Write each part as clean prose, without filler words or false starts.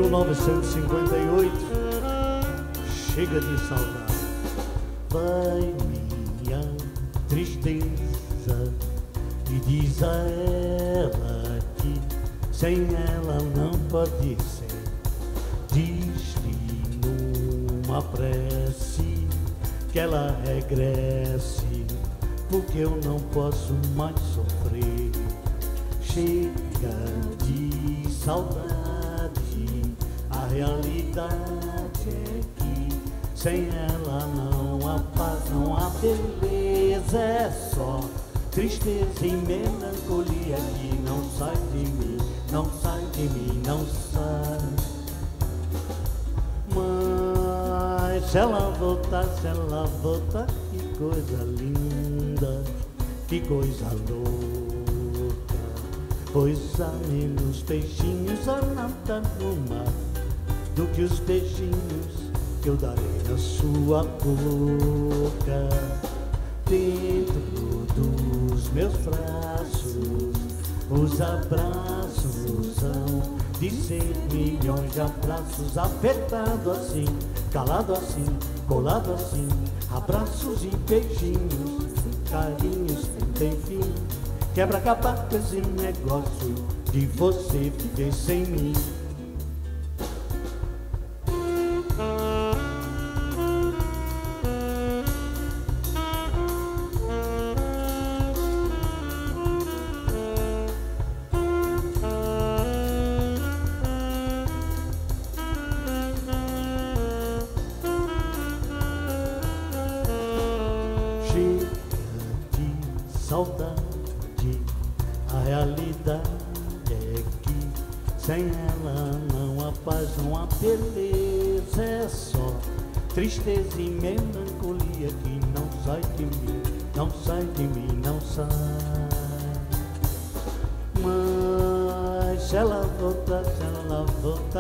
1958, chega de saudade. Vai minha tristeza e diz a ela que sem ela não pode ser. Diz-lhe numa prece que ela regresse, porque eu não posso mais sofrer. Chega de saudade, a realidade é que sem ela não há paz, não há beleza, é só tristeza e melancolia que não sai de mim, não sai de mim, não sai. Mas se ela voltar, que coisa linda, que coisa louca, pois há menos peixinhos a nadar no mar do que os beijinhos que eu darei na sua boca. Dentro dos meus braços, os abraços são de 100 milhões de abraços, apertado assim, calado assim, colado assim, abraços e beijinhos, carinhos sem ter fim. Quebra acabar com esse negócio de você viver sem mim. Chega de saudade, a realidade é que sem ela não há paz, não há beleza, é só tristeza e melancolia que não sai de mim, não sai de mim, não sai. Mas se ela voltar,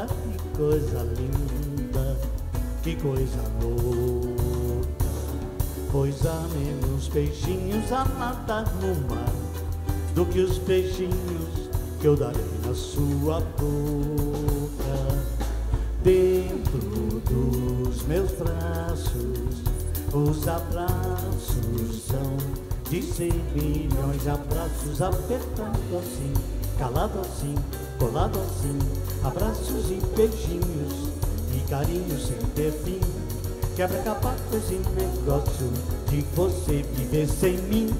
que coisa linda, que coisa louca, pois há menos peixinhos a nadar no mar do que os beijinhos que eu darei na sua boca. Dentro dos meus braços, os abraços são de 100 milhões de abraços, apertado assim, calado assim, colado assim, abraços e beijinhos e carinhos sem ter fim. Quebra acabar com esse negócio de você viver sem mim.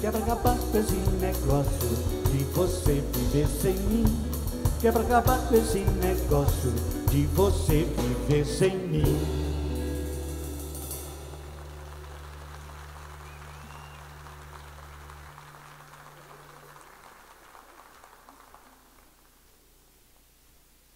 Quebra acabar com esse negócio de você viver sem mim. Quebra acabar com esse negócio de você viver sem mim.